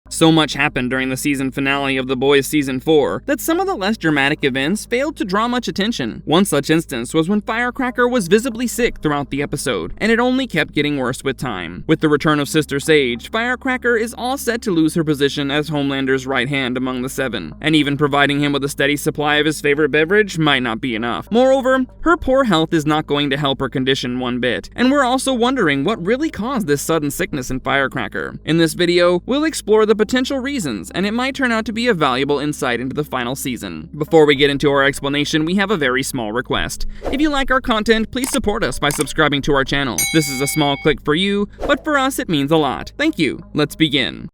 So much happened during the season finale of The Boys Season 4 that some of the less dramatic events failed to draw much attention. One such instance was when Firecracker was visibly sick throughout the episode, and it only kept getting worse with time. With the return of Sister Sage, Firecracker is all set to lose her position as Homelander's right hand among the seven, and even providing him with a steady supply of his favorite beverage might not be enough. Moreover, her poor health is not going to help her condition one bit, and we're also wondering what really caused this sudden sickness in Firecracker. In this video, we'll explore the potential reasons, and it might turn out to be a valuable insight into the final season. Before we get into our explanation, we have a very small request. If you like our content, please support us by subscribing to our channel. This is a small click for you, but for us it means a lot. Thank you. Let's begin.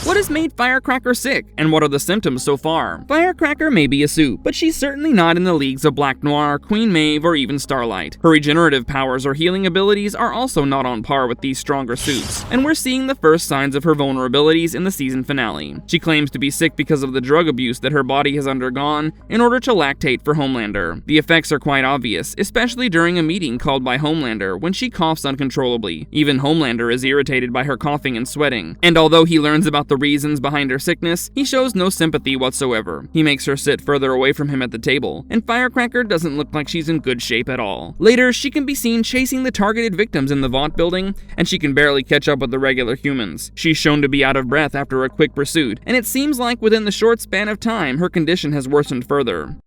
What has made Firecracker sick, and what are the symptoms so far? Firecracker may be a Supe, but she's certainly not in the leagues of Black Noir, Queen Maeve, or even Starlight. Her regenerative powers or healing abilities are also not on par with these stronger Supes, and we're seeing the first signs of her vulnerabilities in the season finale. She claims to be sick because of the drug abuse that her body has undergone in order to lactate for Homelander. The effects are quite obvious, especially during a meeting called by Homelander when she coughs uncontrollably. Even Homelander is irritated by her coughing and sweating, and although he learns about the reasons behind her sickness, he shows no sympathy whatsoever. He makes her sit further away from him at the table, and Firecracker doesn't look like she's in good shape at all. Later, she can be seen chasing the targeted victims in the vault building, and she can barely catch up with the regular humans. She's shown to be out of breath after a quick pursuit, and it seems like within the short span of time, her condition has worsened further.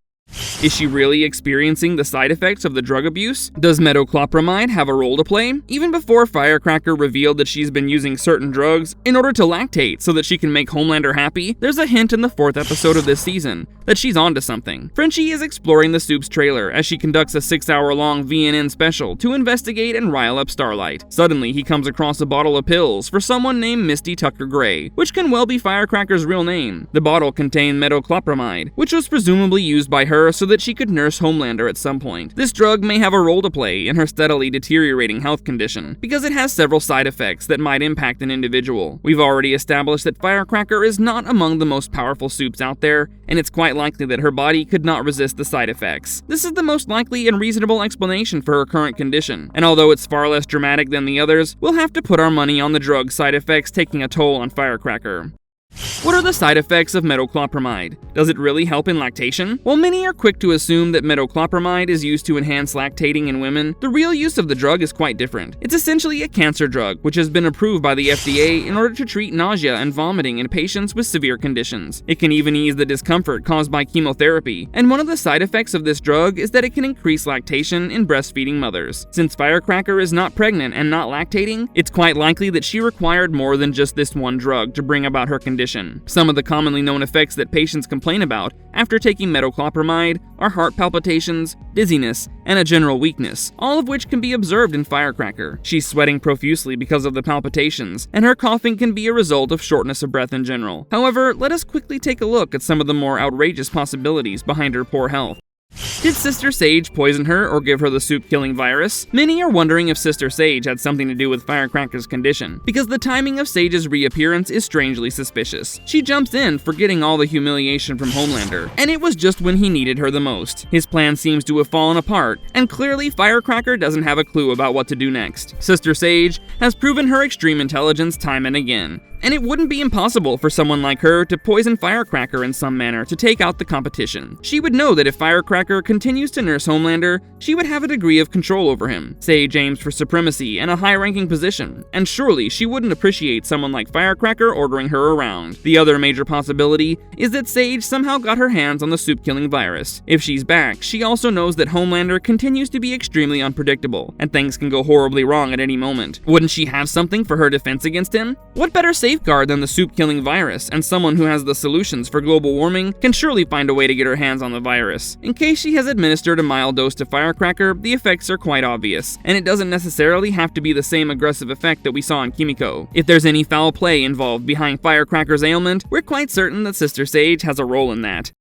Is she really experiencing the side effects of the drug abuse? Does Meadowcpride have a role to play? Even before Firecracker revealed that she's been using certain drugs in order to lactate so that she can make Homelander happy, there's a hint in the 4th episode of this season that she's onto something. Frenchie is exploring the Supe's trailer as she conducts a 6-hour-long VNN special to investigate and rile up Starlight. Suddenly, he comes across a bottle of pills for someone named Misty Tucker Gray, which can well be Firecracker's real name. The bottle contained Meadowcpride, which was presumably used by her so that she could nurse Homelander at some point. This drug may have a role to play in her steadily deteriorating health condition, because it has several side effects that might impact an individual. We've already established that Firecracker is not among the most powerful Supes out there, and it's quite likely that her body could not resist the side effects. This is the most likely and reasonable explanation for her current condition, and although it's far less dramatic than the others, we'll have to put our money on the drug's side effects taking a toll on Firecracker. What are the side effects of Meadowcpride? Does it really help in lactation? While many are quick to assume that Meadowcpride is used to enhance lactating in women, the real use of the drug is quite different. It's essentially a cancer drug, which has been approved by the FDA in order to treat nausea and vomiting in patients with severe conditions. It can even ease the discomfort caused by chemotherapy, and one of the side effects of this drug is that it can increase lactation in breastfeeding mothers. Since Firecracker is not pregnant and not lactating, it's quite likely that she required more than just this one drug to bring about her condition. Some of the commonly known effects that patients complain about after taking Meadowcpride are heart palpitations, dizziness, and a general weakness, all of which can be observed in Firecracker. She's sweating profusely because of the palpitations, and her coughing can be a result of shortness of breath in general. However, let us quickly take a look at some of the more outrageous possibilities behind her poor health. Did Sister Sage poison her or give her the Supe-killing virus? Many are wondering if Sister Sage had something to do with Firecracker's condition, because the timing of Sage's reappearance is strangely suspicious. She jumps in, forgetting all the humiliation from Homelander, and it was just when he needed her the most. His plan seems to have fallen apart, and clearly Firecracker doesn't have a clue about what to do next. Sister Sage has proven her extreme intelligence time and again, and it wouldn't be impossible for someone like her to poison Firecracker in some manner to take out the competition. She would know that if Firecracker continues to nurse Homelander, she would have a degree of control over him. Sage aims for supremacy and a high-ranking position, and surely she wouldn't appreciate someone like Firecracker ordering her around. The other major possibility is that Sage somehow got her hands on the Supe-killing virus. If she's back, she also knows that Homelander continues to be extremely unpredictable, and things can go horribly wrong at any moment. Wouldn't she have something for her defense against him? What better safeguard than the Supe-killing virus, and someone who has the solutions for global warming can surely find a way to get her hands on the virus. In case she has administered a mild dose to Firecracker, the effects are quite obvious, and it doesn't necessarily have to be the same aggressive effect that we saw in Kimiko. If there's any foul play involved behind Firecracker's ailment, we're quite certain that Sister Sage has a role in that.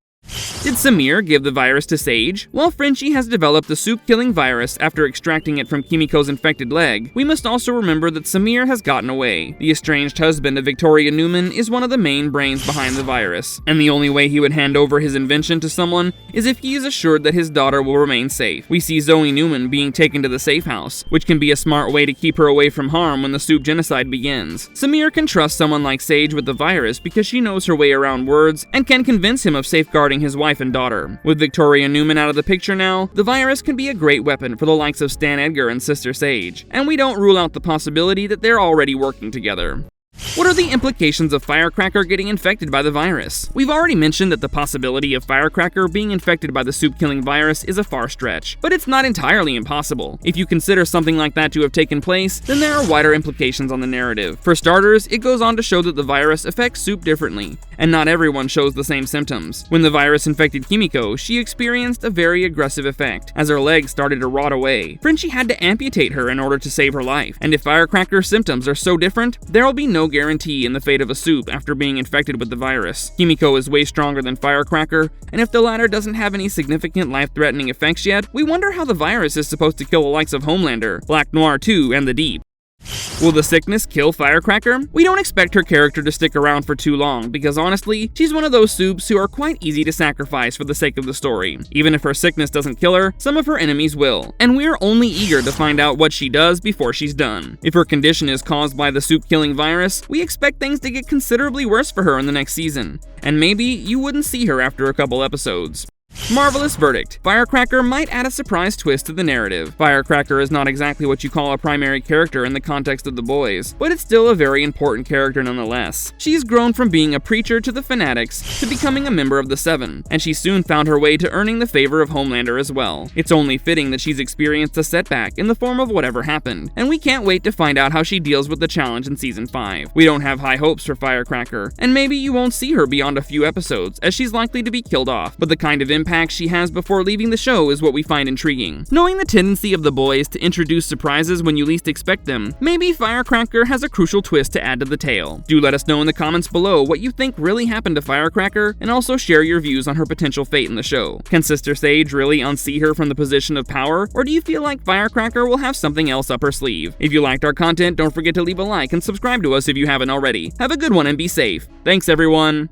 Did Samir give the virus to Sage? While Frenchie has developed the Supe-killing virus after extracting it from Kimiko's infected leg, we must also remember that Samir has gotten away. The estranged husband of Victoria Newman is one of the main brains behind the virus, and the only way he would hand over his invention to someone is if he is assured that his daughter will remain safe. We see Zoe Newman being taken to the safe house, which can be a smart way to keep her away from harm when the Supe genocide begins. Samir can trust someone like Sage with the virus because she knows her way around words and can convince him of safeguarding his wife and daughter. With Victoria Newman out of the picture now, the virus can be a great weapon for the likes of Stan Edgar and Sister Sage, and we don't rule out the possibility that they're already working together. What are the implications of Firecracker getting infected by the virus? We've already mentioned that the possibility of Firecracker being infected by the Supe-killing virus is a far stretch, but it's not entirely impossible. If you consider something like that to have taken place, then there are wider implications on the narrative. For starters, it goes on to show that the virus affects Supe differently, and not everyone shows the same symptoms. When the virus infected Kimiko, she experienced a very aggressive effect, as her legs started to rot away. Frenchie had to amputate her in order to save her life, and if Firecracker's symptoms are so different, there will be no guarantee in the fate of a Supe after being infected with the virus. Kimiko is way stronger than Firecracker, and if the latter doesn't have any significant life-threatening effects yet, we wonder how the virus is supposed to kill the likes of Homelander, Black Noir 2, and the Deep. Will the sickness kill Firecracker? We don't expect her character to stick around for too long, because honestly, she's one of those Supes who are quite easy to sacrifice for the sake of the story. Even if her sickness doesn't kill her, some of her enemies will, and we're only eager to find out what she does before she's done. If her condition is caused by the Supe-killing virus, we expect things to get considerably worse for her in the next season, and maybe you wouldn't see her after a couple episodes. Marvelous verdict. Firecracker might add a surprise twist to the narrative. Firecracker is not exactly what you call a primary character in the context of The Boys, but it's still a very important character nonetheless. She's grown from being a preacher to the Fanatics to becoming a member of the Seven, and she soon found her way to earning the favor of Homelander as well. It's only fitting that she's experienced a setback in the form of whatever happened, and we can't wait to find out how she deals with the challenge in Season 5. We don't have high hopes for Firecracker, and maybe you won't see her beyond a few episodes, as she's likely to be killed off, but the kind of impact she has before leaving the show is what we find intriguing. Knowing the tendency of The Boys to introduce surprises when you least expect them, maybe Firecracker has a crucial twist to add to the tale. Do let us know in the comments below what you think really happened to Firecracker, and also share your views on her potential fate in the show. Can Sister Sage really unsee her from the position of power, or do you feel like Firecracker will have something else up her sleeve? If you liked our content, don't forget to leave a like and subscribe to us if you haven't already. Have a good one and be safe. Thanks everyone!